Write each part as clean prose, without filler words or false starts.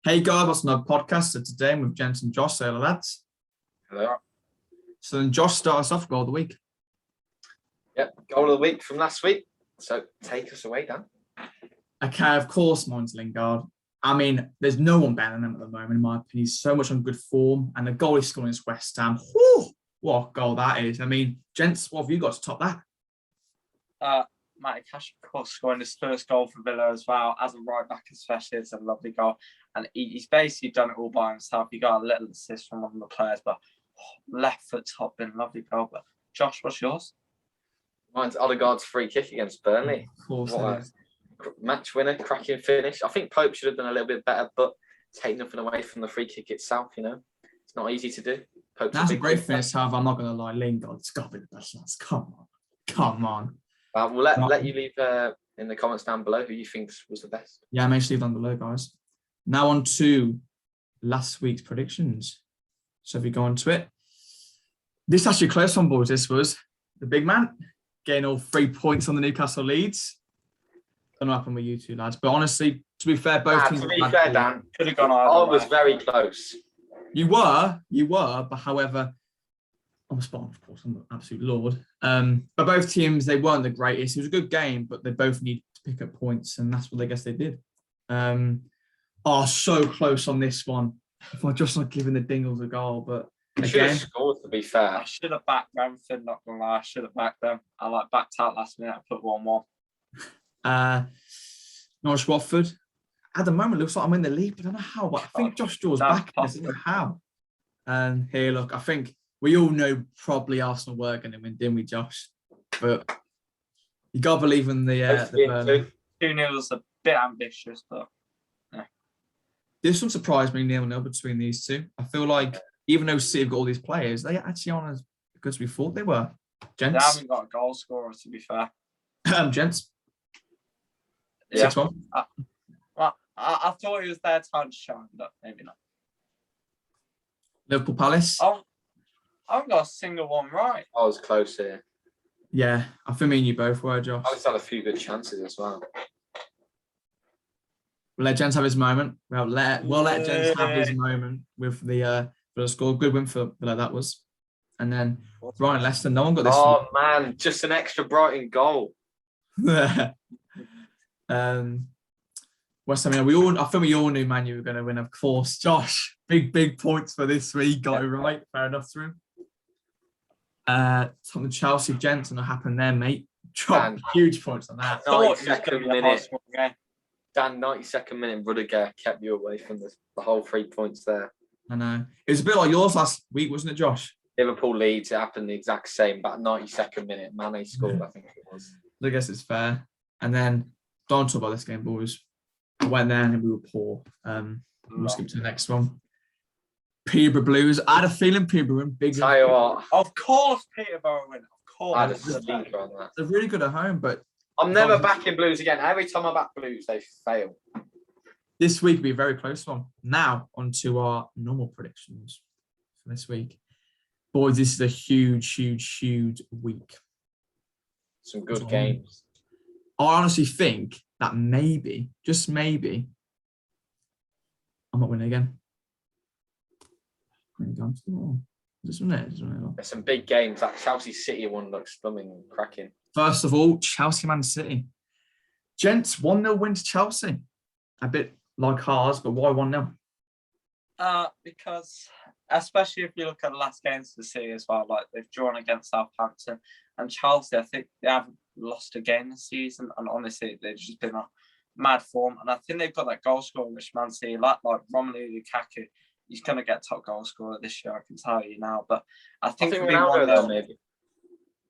Hey guys, what's another podcast? So today I'm with Jens and Josh. Say hello, lads. Hello. So then Josh starts off goal of the week. Yep, goal of the week from last week. So take us away, Dan. Okay, of course, mine's Lingard. I mean, there's no one better than him at the moment, in my opinion. He's so much on good form, and the goal he's scoring is West Ham. Whew, what a goal that is. I mean, gents, what have you got to top that? Matty Cash, of course, scoring his first goal for Villa as well. As a right back, especially, it's a lovely goal. And he's basically done it all by himself. He got a little assist from one of the players, but left foot top in, lovely goal. But Josh, what's yours? Mine's Odegaard's free kick against Burnley. Of course, What a match winner, cracking finish. I think Pope should have done a little bit better, but take nothing away from the free kick itself, you know. It's not easy to do. Pope's That's a great finish, however, I'm not going to lie. Lingard's got to be the best, lads. Come on. We'll let you leave in the comments down below who you think was the best. Yeah, make sure you leave down below, guys. Now on to last week's predictions. So if we go on to it, this actually a close one, boys. This was the big man getting all 3 points on the Newcastle Leeds. Don't know what happened with you two lads, but honestly, to be fair, both teams. To be fair, Dan, could have gone either I was way. very close. You were, but however, I'm a spot, of course, I'm an absolute lord. But both teams, they weren't the greatest. It was a good game, but they both needed to pick up points, and that's what I guess they did. So close on this one. If I just not giving the Dingles a goal, but They should have scored, to be fair. I should have backed Brentford, not going to lie. I should have backed them. I backed out last minute. I put 1-1. Norwich Watford. At the moment, it looks like I'm in the lead, but I don't know how. But I think Josh Dawes back. I don't know how. And here, look, I think we all know probably Arsenal were going to win, didn't we, Josh? But you got to believe in the 2-0 was a bit ambitious, but yeah. This one surprised me 0-0 between these two. I feel like even though City have got all these players, they actually aren't as good as we thought they were. Gents? They haven't got a goal scorer, to be fair. Gents? Yeah. 6-1? I thought it was their time to shine, but maybe not. Liverpool Palace? I haven't got a single one right. I was close here. Yeah, I think me and you both were, Josh. Alex had a few good chances as well. We'll let Jens have his moment. We'll let Jens have his moment with the score. Good win for Villa, that was. And then Brighton Leicester, no one got this. Oh, man, just an extra Brighton goal. West Ham, I think we all knew Man U were going to win, of course. Josh, big points for this week. Got it right. Fair enough to him. Something Chelsea, gents, and what happened there, mate? Dropped huge points on that. 92nd minute. Dan, 92nd minute, Rudiger kept you away from the whole 3 points there. I know. It was a bit like yours last week, wasn't it, Josh? Liverpool Leeds, it happened the exact same, about 92nd minute. Mane scored, I think it was. I guess it's fair. And then, don't talk about this game, boys. I went there and we were poor. We'll skip to the next one. Peterborough Blues. I had a feeling Peterborough win big. Tell you what. Of course, Peterborough win. Of course. I had a stinker on that. They're really good at home, but I'm never backing Blues again. Every time I back Blues, they fail. this week will be a very close one. Now, on to our normal predictions for this week. Boys, this is a huge week. Some good games. I honestly think that maybe, just maybe, I'm not winning again. There's some big games. That Chelsea City one looks stunning and cracking. First of all, Chelsea Man City. Gents, 1-0 win to Chelsea. A bit like ours, but why 1-0? Because especially if you look at the last games of the City as well, like they've drawn against Southampton and Chelsea, I think they haven't lost a game this season, and honestly, they've just been a mad form. And I think they've got that goal scorer, which Man City, like Romelu Lukaku, he's going to get top goal scorer this year, I can tell you now. But I think it'll be 1-0. Maybe.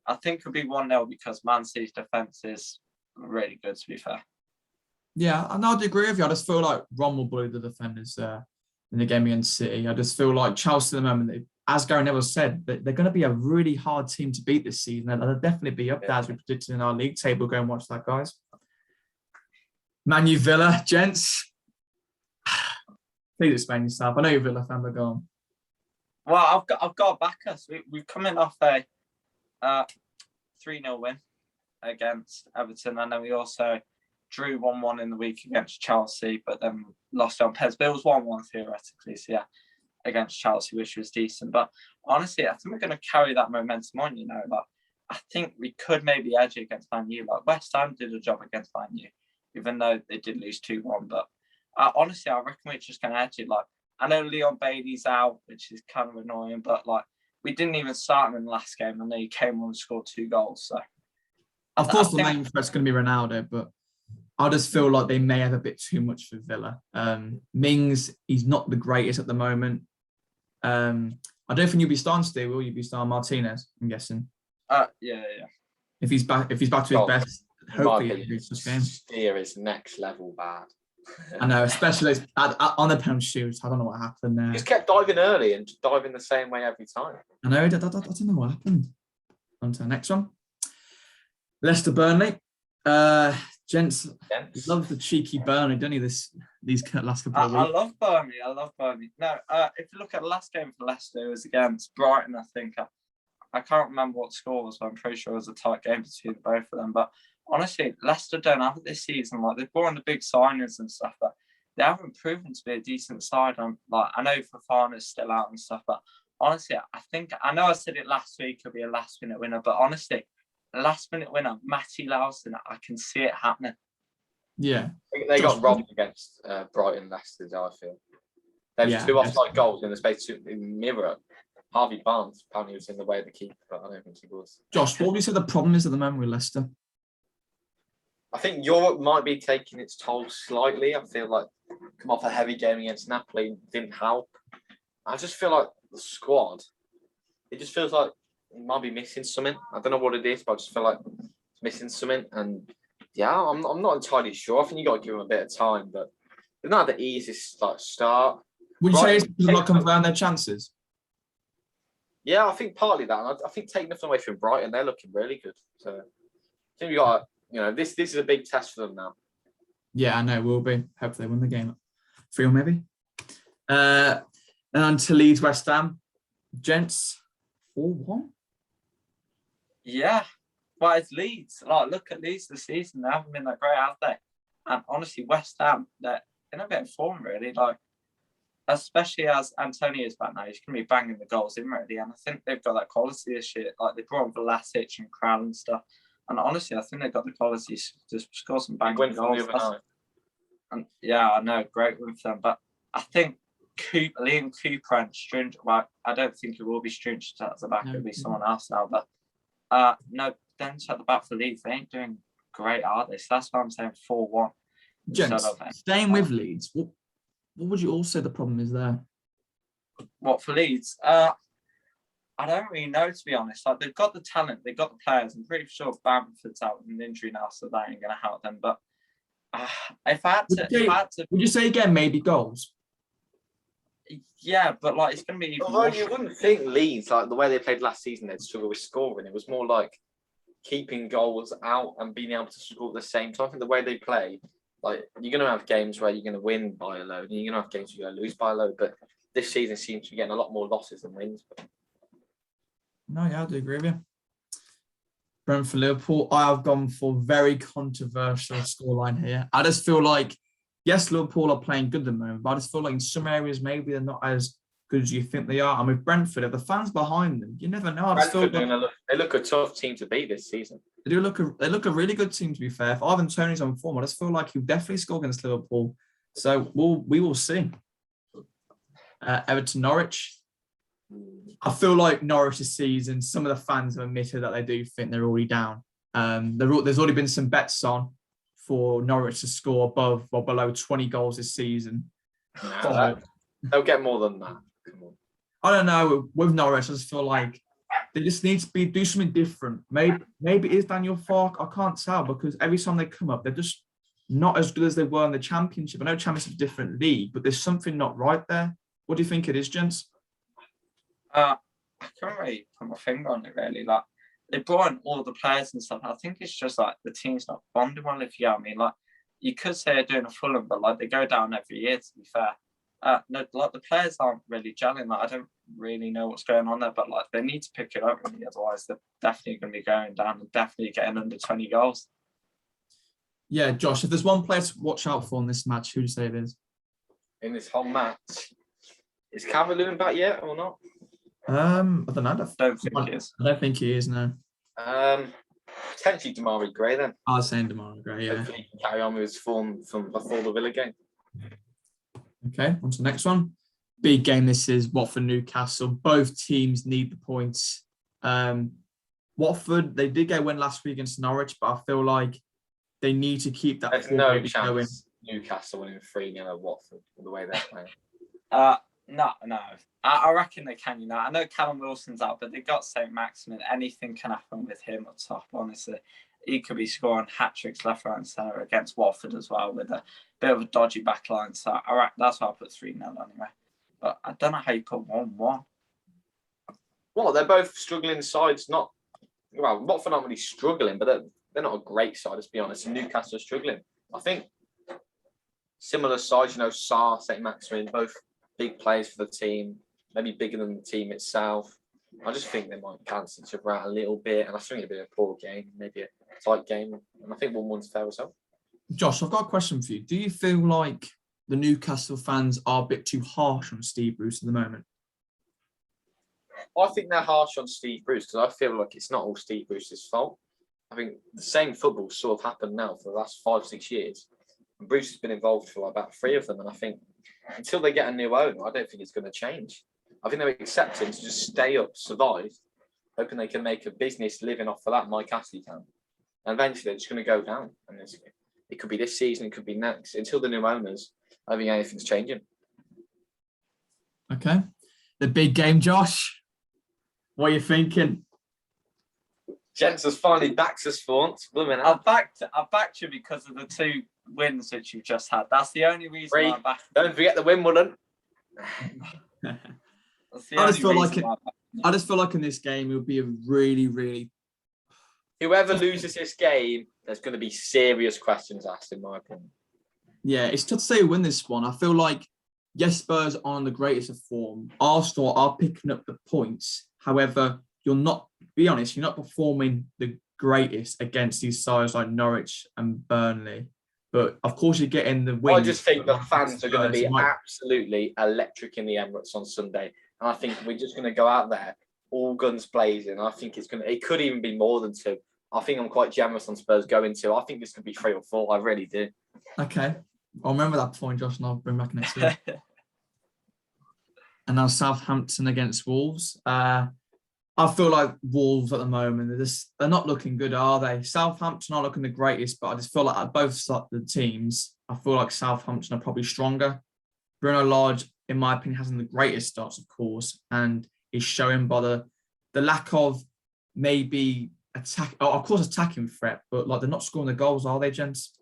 I think it'll be 1-0 because Man City's defence is really good, to be fair. Yeah, and I'd agree with you. I just feel like Ron will bully the defenders in the game against City. I just feel like Chelsea at the moment, as Gary Neville said, they're going to be a really hard team to beat this season. They'll definitely be up there as we predicted in our league table. Go and watch that, guys. Man U Villa, gents. Please explain yourself. I know you're a Villa fan, but go on. Well, I've got to back us. We've come in off a 3-0 win against Everton, and then we also drew 1-1 in the week against Chelsea, but then lost on Pez, but it was 1-1 theoretically. So yeah, against Chelsea, which was decent. But honestly, I think we're going to carry that momentum on. Like I think we could maybe edge it against Man U. Like West Ham did a job against Man U, even though they did lose 2-1. But honestly, I reckon we're just going to edge it. Like I know Leon Bailey's out, which is kind of annoying, but like we didn't even start him in the last game, and then he came on and scored 2 goals. So of course, the main threat's going to be Ronaldo, but I just feel like they may have a bit too much for Villa. Mings, he's not the greatest at the moment. I don't think you'll be starting Steve, will you? Be starting Martinez, I'm guessing. Yeah. If he's back to his best, hopefully it's this game. Steer is next level bad. I know, especially on the penalty shoot. I don't know what happened there. He just kept diving early and diving the same way every time. I know, I don't know what happened. On to the next one. Leicester Burnley. Gents, love the cheeky Burnley, don't you? These last couple of weeks. I love Burnley. No, if you look at the last game for Leicester, it was against Brighton, I think. I can't remember what the score was, but I'm pretty sure it was a tight game between both of them. But honestly, Leicester don't have it this season. Like they've brought in the big signings and stuff, but they haven't proven to be a decent side. I know Fofana's still out and stuff, but honestly, I know I said it last week, it'll be a last-minute winner, but honestly, last-minute winner, Matty Lowson, I can see it happening. Yeah. They got robbed against Brighton, Leicester, I feel. There's 2 offside goals in the space to mirror. Harvey Barnes apparently was in the way of the keeper, but I don't think he was. Josh, what would you say the problem is at the moment with Leicester? I think Europe might be taking its toll slightly. I feel like come off a heavy game against Napoli didn't help. I just feel like the squad, it just feels like it might be missing something. I don't know what it is, but I just feel like it's missing something. And yeah, I'm not entirely sure. I think you got to give them a bit of time, but they're not the easiest start. Would you say it's because they're not coming around their chances? Yeah, I think partly that. And I think taking nothing away from Brighton, they're looking really good. So I think we got, this is a big test for them now. Yeah, I know it will be. Hopefully they win the game. 3-1 maybe. And on to Leeds West Ham. Gents, 4-1. Yeah. Well, it's Leeds. Like, look at Leeds this season. They haven't been that great, have they? And honestly, West Ham, they're in a bit of form, really. Like, especially as Antonio's back now, he's going to be banging the goals in, really. And I think they've got that quality this year. Like, they brought on Vlasic and Kral and stuff. And honestly, I think they've got the quality to score some banging goals. And yeah, I know, great win for them. But I think Liam Cooper and Stringe, well, I don't think it will be Stringe at the back. It'll be someone else now. But no, Dents at the back for Leeds, they ain't doing great, are they? So that's why I'm saying 4-1. Gents, staying with Leeds, what would you all say the problem is there? What for Leeds? I don't really know, to be honest. Like, they've got the talent, they've got the players. I'm pretty sure Bamford's out with an injury now, so that ain't going to help them. But if I had to, would you say again maybe goals? Yeah, but like it's going to be. Although you wouldn't think Leeds, like the way they played last season, they'd struggle with scoring. It was more like keeping goals out and being able to score at the same time. I think the way they play, like you're going to have games where you're going to win by a load, and you're going to have games where you're going to lose by a load. But this season seems to be getting a lot more losses than wins. No, yeah, I do agree with you. Brentford Liverpool, I have gone for very controversial scoreline here. I just feel like, yes, Liverpool are playing good at the moment, but I just feel like in some areas maybe they're not as good as you think they are. And with Brentford, if the fans behind them, you never know. They look a tough team to beat this season. They look a really good team, to be fair. If Ivan Toney's on form, I just feel like he'll definitely score against Liverpool. So we will see. Everton Norwich. I feel like Norwich this season, some of the fans have admitted that they do think they're already down. There's already been some bets on for Norwich to score above or below 20 goals this season. They'll get more than that. Come on. I don't know. With Norwich, I just feel like they just need to do something different. Maybe it is Daniel Farke. I can't tell because every time they come up, they're just not as good as they were in the Championship. I know Championship's a different league, but there's something not right there. What do you think it is, gents? I can't really put my finger on it, really. Like, they brought in all the players and stuff. I think it's just like the team's not bonding well, if you know what I mean. Like, you could say they're doing a Fulham, but like they go down every year, to be fair. No, like the players aren't really gelling. Like, I don't really know what's going on there, but like they need to pick it up, really. Otherwise, they're definitely going to be going down and definitely getting under 20 goals. Yeah, Josh, if there's one player to watch out for in this match, who do you say it is? in this whole match. Is Calvert-Lewin back yet or not? I don't know. Don't think it is. I don't think he is, no. Potentially Damari Gray then. I was saying Demar Gray, yeah. Hopefully he can carry on with his form from before the Villa game. Okay, on to the next one. Big game this is, Watford Newcastle. Both teams need the points. Watford, they did get a win last week against Norwich, but I feel like they need to keep that There's form no maybe chance going. Newcastle winning 3-0 at Watford the way they're playing. No. I reckon they can, I know Callum Wilson's out, but they've got St. Maximin. Anything can happen with him up top, honestly. He could be scoring hat-tricks left, right and centre against Watford as well with a bit of a dodgy backline. So that's why I put 3-0 anyway. But I don't know how you put 1-1. Well, they're both struggling sides. Watford aren't really struggling, but they're not a great side, let's be honest. And Newcastle are struggling. I think similar sides, Sarr, St. Maximin, both big players for the team, maybe bigger than the team itself. I just think they might cancel each other out a little bit, and I think it'll be a poor game, maybe a tight game, and I think 1-1's fair as well. Josh, I've got a question for you. Do you feel like the Newcastle fans are a bit too harsh on Steve Bruce at the moment? I think they're harsh on Steve Bruce because I feel like it's not all Steve Bruce's fault. I think the same football sort of happened now for the last 5-6 years. And Bruce has been involved for about 3 of them, and I think until they get a new owner, I don't think it's going to change. I think they're accepting to just stay up, survive, hoping they can make a business living off of that Mike Ashley can. And eventually they're just going to go down. And it could be this season, it could be next. Until the new owners, I don't think anything's changing. Okay. The big game, Josh. What are you thinking? Gents has finally backed us for once. I backed you because of the 2 wins that you've just had. That's the only reason why I backed you. Don't forget the Wimbledon. I just feel like in this game it would be a really, really. Whoever loses this game, there's going to be serious questions asked, in my opinion. Yeah, it's tough to say who win this one. I feel like, yes, Spurs are on the greatest of form. Arsenal are picking up the points. However, you're not performing the greatest against these sides like Norwich and Burnley. But of course, you're getting the win. I just think the fans are going to be absolutely electric in the Emirates on Sunday. And I think we're just going to go out there, all guns blazing. I think it could even be more than 2. I think I'm quite generous on Spurs going 2. I think this could be 3 or 4. I really do. Okay. I'll remember that point, Josh, and I'll bring back next week. And now Southampton against Wolves. I feel like Wolves at the moment, they're not looking good, are they? Southampton are looking the greatest, but I just feel like at both the teams, I feel like Southampton are probably stronger. Bruno Lage, in my opinion, hasn't the greatest starts, of course, and is showing by the lack of maybe attacking threat, but like they're not scoring the goals, are they, gents?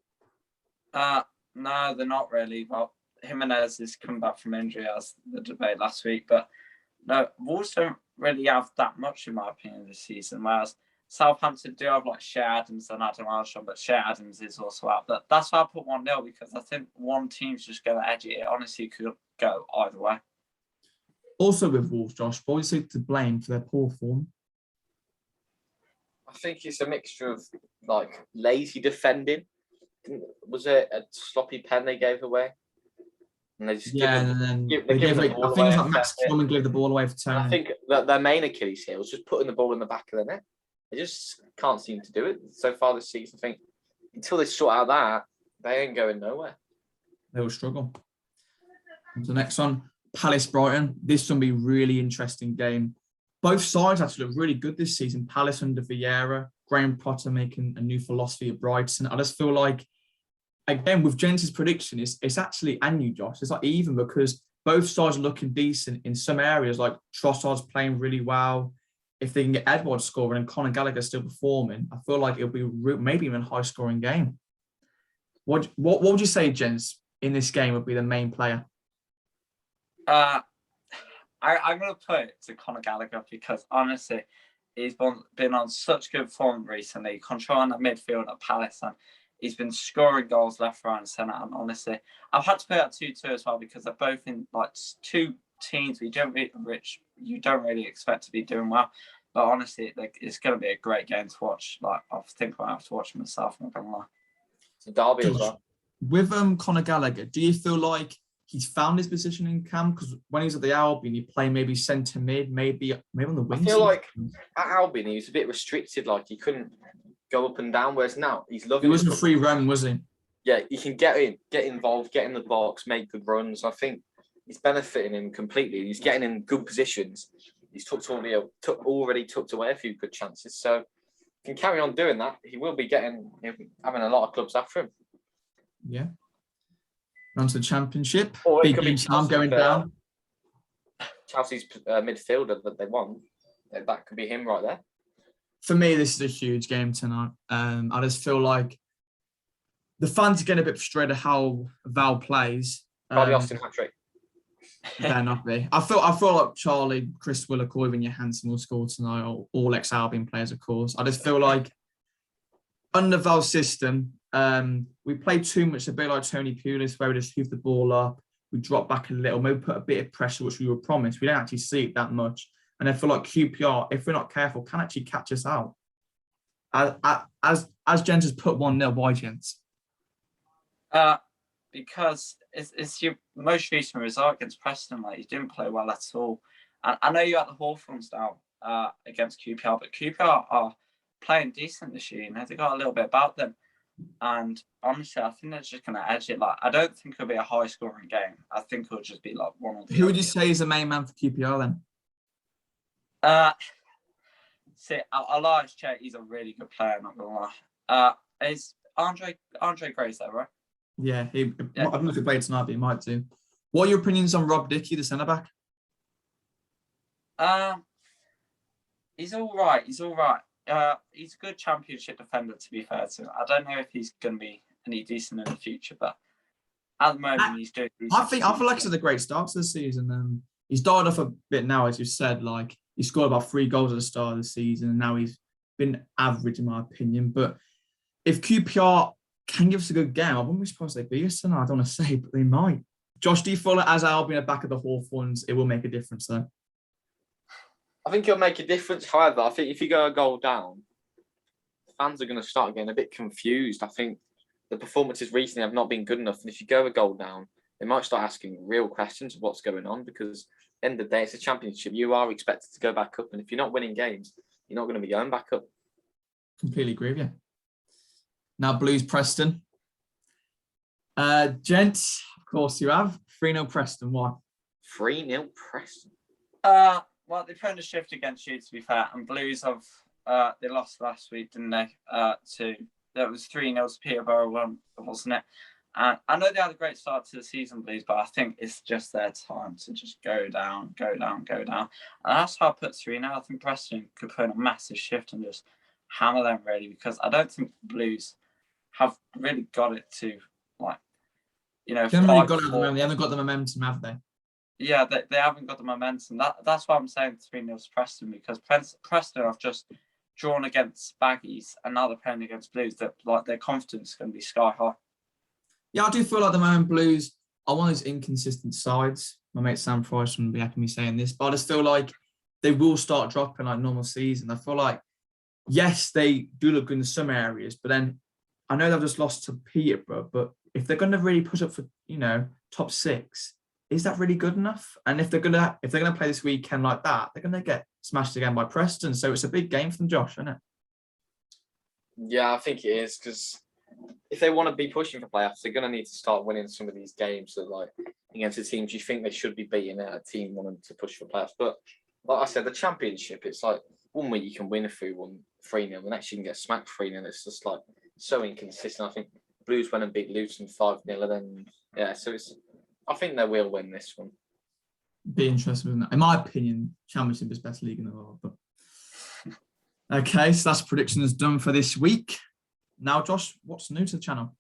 No, they're not really. Well, Jimenez has come back from injury as the debate last week, but no, Wolves don't really have that much, in my opinion, this season, whereas Southampton do have like Shea Adams and Adam Armstrong, but Shea Adams is also out. But that's why I put 1-0, because I think one team's just going to edge it. It honestly could go either way. Also with Wolves, Josh, what would you say to blame for their poor form? I think it's a mixture of like lazy defending. Was it a sloppy pen they gave away? And they just I think it was like Max Tillman gave the ball away for Tony. I think that their main Achilles heel was just putting the ball in the back of the net. They just can't seem to do it so far this season. I think until they sort out that, they ain't going nowhere. They will struggle. And the next one, Palace Brighton. This will be a really interesting game. Both sides actually look really good this season. Palace under Vieira, Graham Potter making a new philosophy at Brighton. I just feel like, again, with Jensen's prediction, it's actually, and you, Josh, it's like even because both sides are looking decent in some areas, like Trossard's playing really well. If they can get Edwards scoring and Conor Gallagher still performing, I feel like it'll be maybe even a high-scoring game. What would you say, Jens, in this game would be the main player? I'm going to put it to Conor Gallagher because, honestly, he's been on such good form recently, controlling the midfield at Palace, and he's been scoring goals left, right and centre. And honestly, I've had to put out 2-2 as well because they're both in like 2 teams you don't really expect to be doing well. But honestly, it's going to be a great game to watch. Like, I think I'll have to watch myself, I'm not going to lie. It's a derby as well. With Conor Gallagher, do you feel like he's found his position in camp, because when he was at the Albion, he played maybe centre mid, maybe on the I wing. feel like at Albion he was a bit restricted, like he couldn't go up and down. Whereas now he's loving. He wasn't free roam, was he? Yeah, he can get involved, get in the box, make good runs. I think it's benefiting him completely. He's getting in good positions. He's already tucked away a few good chances. So if he can carry on doing that, he will be having a lot of clubs after him. Yeah. On to the Championship. Or it Big could be game time Chelsea's, going down. Chelsea's midfielder that they want. That could be him right there. For me, this is a huge game tonight. I just feel like the fans are getting a bit frustrated how Val plays. Probably Austin hat-trick. Better not be. I feel like Charlie, Chris Willock, or even Johansson will score tonight, or all ex-Albion players, of course. I just feel like under Val's system, we play too much, a bit like Tony Pulis, where we just hoof the ball up, we drop back a little, maybe put a bit of pressure, which we were promised. We don't actually see it that much. And I feel like QPR, if we're not careful, can actually catch us out. As Jens has put 1-0, why, Jens? Because it's your most recent result against Preston. Like, you didn't play well at all. And I know you're at the Hawthorns now against QPR, but QPR are playing decent this year. You know, they got a little bit about them. And honestly, I think they're just going to edge it. Like, I don't think it'll be a high-scoring game. I think it'll just be like one or two. Who would you say is the main man for QPR then? See, Elias Chet, he's a really good player, not gonna lie. Is Andre Gray's there, right? Yeah, I don't know if he played tonight, but he might do. What are your opinions on Rob Dickie, the centre-back? He's all right. He's a good Championship defender, to be fair to him. I don't know if he's going to be any decent in the future, but at the moment he's doing decent. I feel like it's a great start to the season. He's died off a bit now, as you said. Like, he scored about 3 goals at the start of the season, and now he's been average, in my opinion. But if QPR can give us a good game, I wouldn't be surprised they beat us tonight. I don't want to say, but they might. Josh, do you feel like as Albion are back at the Hawthorns, it will make a difference, though? I think it'll make a difference. However, I think if you go a goal down, fans are going to start getting a bit confused. I think the performances recently have not been good enough. And if you go a goal down, they might start asking real questions of what's going on, because at the end of the day, it's a Championship. You are expected to go back up. And if you're not winning games, you're not going to be going back up. Completely agree with you. Now, Blues Preston. Gents, of course you have. 3-0 Preston. Why? 3-0 Preston. Well, they put in a shift against you, to be fair. And Blues have they lost last week, didn't they? That was 3-0 to Peterborough, wasn't it? And I know they had a great start to the season, Blues, but I think it's just their time to just go down. And that's how I put 3-0. I think Preston could put in a massive shift and just hammer them, really, because I don't think Blues have really got it to, like, they haven't got the momentum, have they? Yeah, they haven't got the momentum. That's why I'm saying 3-0 to Preston, because Preston have just drawn against Baggies and now they're playing against Blues. That, like, their confidence is going to be sky high. Yeah, I do feel like the moment Blues are one of those inconsistent sides. My mate Sam Price wouldn't be happy me saying this, but I just feel like they will start dropping like normal season. I feel like, yes, they do look good in some areas, but then I know they've just lost to Peterborough, but if they're going to really push up for, top 6, is that really good enough? And if they're gonna play this weekend like that, they're gonna get smashed again by Preston. So it's a big game for them, Josh, isn't it? Yeah, I think it is, because if they want to be pushing for playoffs, they're gonna need to start winning some of these games that, like, against the teams you think they should be beating a team wanting to push for playoffs. But like I said, the Championship, it's like 1 week you can win a 3-0, the next you can get smacked 3-0. It's just like so inconsistent. I think Blues went and beat Luton 5-0, and then so I think they will win this one. Be interesting, isn't it? In my opinion, Championship is best league in the world. But okay, so that's predictions done for this week. Now, Josh, what's new to the channel?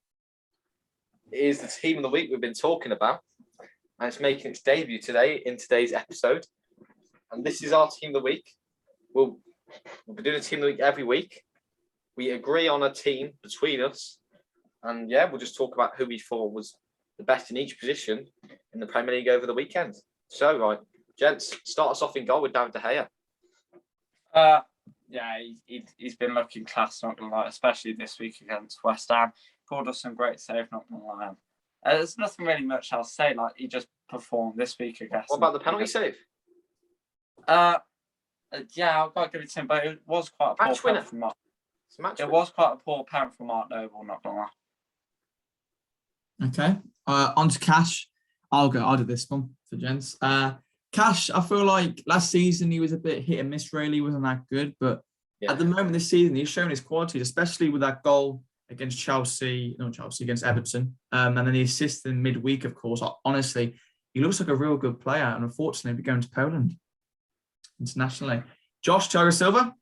It is the team of the week we've been talking about, and it's making its debut today in today's episode. And this is our team of the week. We'll be doing a team of the week every week. We agree on a team between us, and we'll just talk about who we thought was the best in each position in the Premier League over the weekend. So, right, gents, start us off in goal with David De Gea. He's been looking class, not gonna lie, especially this week against West Ham. Pulled us some great save, not gonna lie. There's nothing really much I'll say. Like he just performed this week, I guess. What about the penalty save? Yeah, I've got to give it to him, but it was quite a poor Match winner. penalty from Mark. It's a match It winner. was quite a poor penalty from Mark Noble, not gonna lie. Okay. On to Cash. I'll do this one for gents. Cash, I feel like last season he was a bit hit and miss, really. He wasn't that good. But at the moment this season, he's shown his qualities, especially with that goal against against Everton. And then the assist in midweek, of course. Honestly, he looks like a real good player. And unfortunately, we're going to Poland internationally. Josh, Thiago Silva?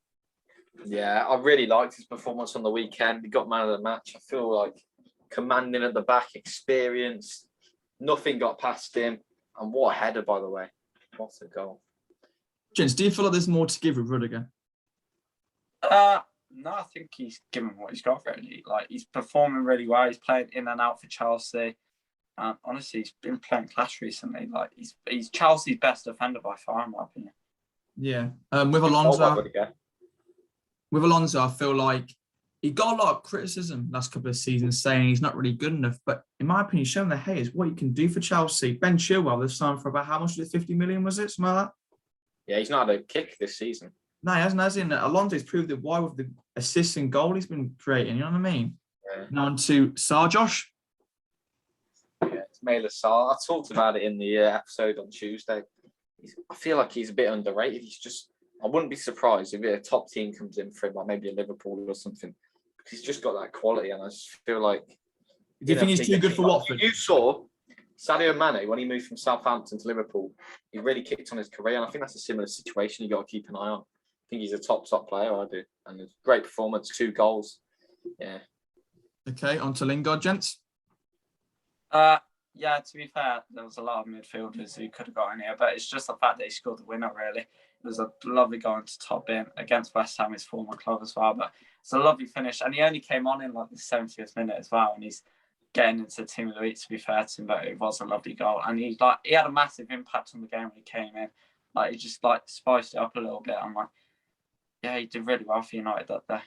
Yeah, I really liked his performance on the weekend. He got man of the match. I feel like commanding at the back, experience. Nothing got past him. And what a header, by the way. What a goal. Gents, do you feel like there's more to give with Rudiger? No, I think he's given what he's got, really. Like, he's performing really well. He's playing in and out for Chelsea. And honestly, he's been playing class recently. Like, he's Chelsea's best defender by far, in my opinion. Yeah. With Alonso, I feel like he got a lot of criticism last couple of seasons saying he's not really good enough. But in my opinion, he's shown the haters what he can do for Chelsea. Ben Chilwell, this time for about how much was it? 50 million, was it? Something like that? Yeah, he's not had a kick this season. No, he hasn't, has he? Alonso's proved it. Why with the assists and goal he's been creating, you know what I mean? Yeah. Now on to Sar, Josh. Yeah, it's Mela Sarr. I talked about it in the episode on Tuesday. I feel like he's a bit underrated. I wouldn't be surprised if a top team comes in for him, like maybe a Liverpool or something. He's just got that quality, and I just feel like. Do you think he's too good for Watford? You saw Sadio Mane when he moved from Southampton to Liverpool. He really kicked on his career, and I think that's a similar situation you got to keep an eye on. I think he's a top player. I do, and a great performance, 2 goals. Yeah. Okay, on to Lingard, gents. Yeah, to be fair, there was a lot of midfielders who could have got in here, but it's just the fact that he scored the winner, really. It was a lovely goal into top bin against West Ham, his former club as well. But it's a lovely finish. And he only came on in like the 70th minute as well. And he's getting into the team of the week, to be fair to him. But it was a lovely goal. And he had a massive impact on the game when he came in. Like, he just spiced it up a little bit. I'm like, yeah, he did really well for United that day.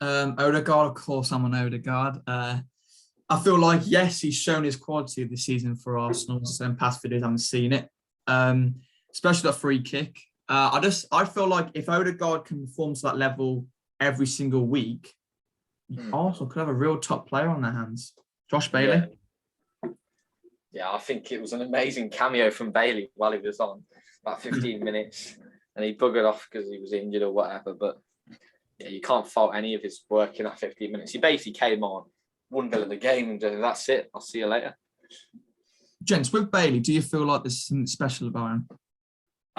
Odegaard, of course, I'm on Odegaard. I feel like, yes, he's shown his quality this season for Arsenal. And past videos, I haven't seen it. Especially that free kick. I feel like if Odegaard can perform to that level every single week, Arsenal could have a real top player on their hands. Josh Bailey. Yeah, I think it was an amazing cameo from Bailey while he was on, about 15 minutes, and he buggered off because he was injured or whatever. But yeah, you can't fault any of his work in that 15 minutes. He basically came on, won the game, and that's it. I'll see you later. Gents, with Bailey, do you feel like there's something special about him?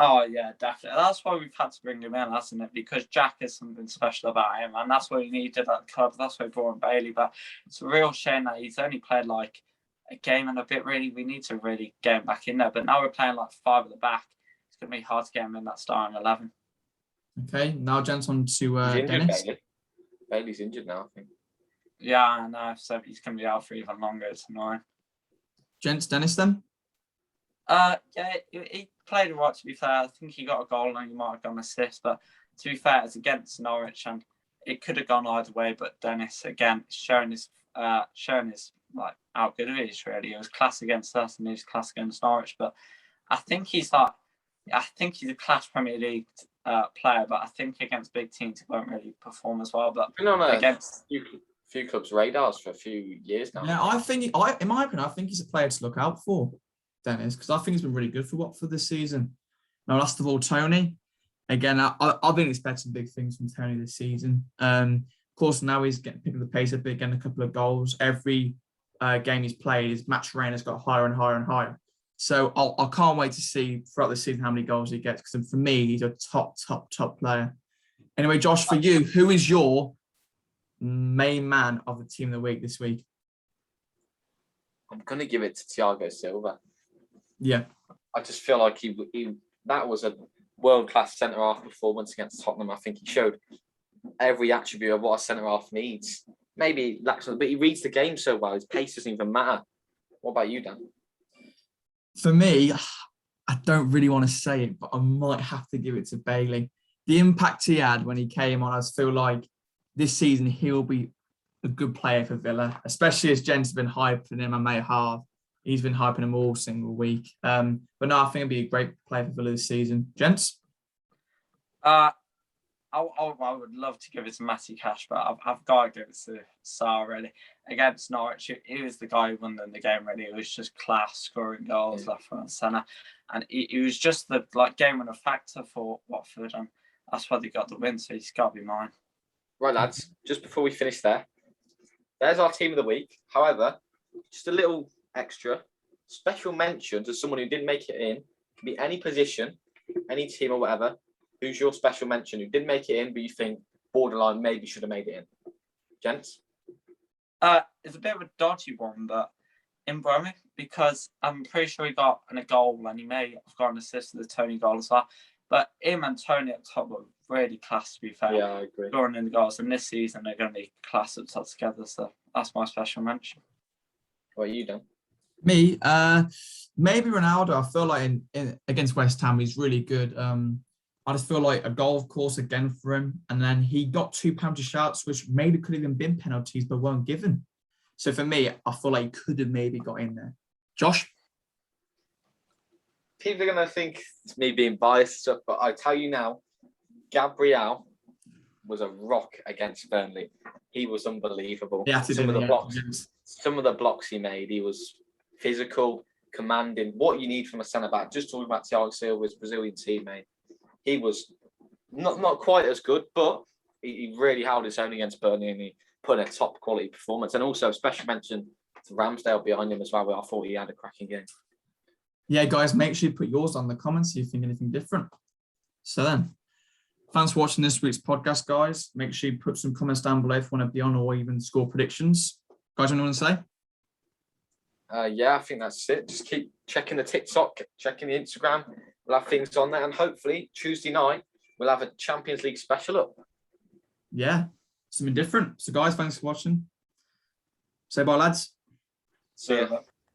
Oh, yeah, definitely. That's why we've had to bring him in, hasn't it? Because Jack is something special about him, and that's what we needed at the club. That's why we brought in Bailey. But it's a real shame that he's only played like a game and a bit, really. We need to really get him back in there. But now we're playing like 5 at the back. It's going to be hard to get him in that starting 11. Okay, now, gents, on to Dennis. Bailey's injured now, I think. Yeah, I know. So he's going to be out for even longer. It's annoying. Gents, Dennis, then? Yeah, he played all right, to be fair. I think he got a goal and he might have got an assist. But to be fair, it's against Norwich and it could have gone either way. But Dennis, again, showing his like how good he is, really. It was class against us and he was class against Norwich. But I think he's a class Premier League player. But I think against big teams, he won't really perform as well. But against few clubs' radars for a few years now. Yeah, I think, in my opinion, I think he's a player to look out for, Dennis, because I think he's been really good for Watford this season. Now, last of all, Tony. Again, I've been expecting big things from Tony this season. Of course, now he's picking the pace a bit, getting a couple of goals. Every game he's played, his match reign has got higher and higher and higher. So I can't wait to see throughout the season how many goals he gets, because for me, he's a top player. Anyway, Josh, for you, who is your main man of the team of the week this week? I'm going to give it to Thiago Silva. Yeah. I just feel like that was a world-class centre-half performance against Tottenham. I think he showed every attribute of what a centre-half needs. Maybe he lacks, but he reads the game so well. His pace doesn't even matter. What about you, Dan? For me, I don't really want to say it, but I might have to give it to Bailey. The impact he had when he came on, I feel like this season he'll be a good player for Villa, especially as Jens has been hyping him and mate Harv. He's been hyping him all single week. But no, I think it'll be a great player for Villa this season. Gents? I would love to give it to Matty Cash, but I've got to give it to Sarr, really. Against Norwich, he was the guy who won them the game, really. It was just class, scoring goals left, right and centre. And he was just the game winner factor for Watford, and that's why they got the win, so he's got to be mine. Right, lads, just before we finish there's our team of the week. However, just a little extra special mention to someone who didn't make it in. It can be any position, any team or whatever. Who's your special mention who didn't make it in, but you think borderline maybe should have made it in? Gents? It's a bit of a dodgy one, but in Bromwich, because I'm pretty sure he got a goal and he may have got an assist to the Tony goal as well. But him and Tony at top were really class, to be fair. Yeah, I agree. Scoring in the goals, and this season they're going to be class up top together. So that's my special mention. What are you done? Me, maybe Ronaldo. I feel like in against West Ham, he's really good. I just feel like a goal, of course, again for him. And then he got 2 penalty shots, which maybe could have even been penalties, but weren't given. So for me, I feel like he could have maybe got in there. Josh? People are going to think it's me being biased, stuff, but I tell you now, Gabriel was a rock against Burnley. He was unbelievable. Yeah, some of the blocks he made, he was physical, commanding. What you need from a centre-back. Just talking about Thiago Silva's Brazilian teammate. He was not quite as good, but he really held his own against Burnley and he put in a top quality performance. And also, special mention to Ramsdale behind him as well, where I thought he had a cracking game. Yeah, guys, make sure you put yours on the comments if you think anything different. So then, thanks for watching this week's podcast, guys. Make sure you put some comments down below if you want to be on or even score predictions. Guys, anyone want to say? Yeah, I think that's it. Just keep checking the TikTok, checking the Instagram. We'll have things on there. And hopefully, Tuesday night, we'll have a Champions League special up. Yeah, something different. So, guys, thanks for watching. Say bye, lads. See ya.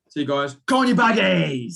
See you guys. Go on, you baggies!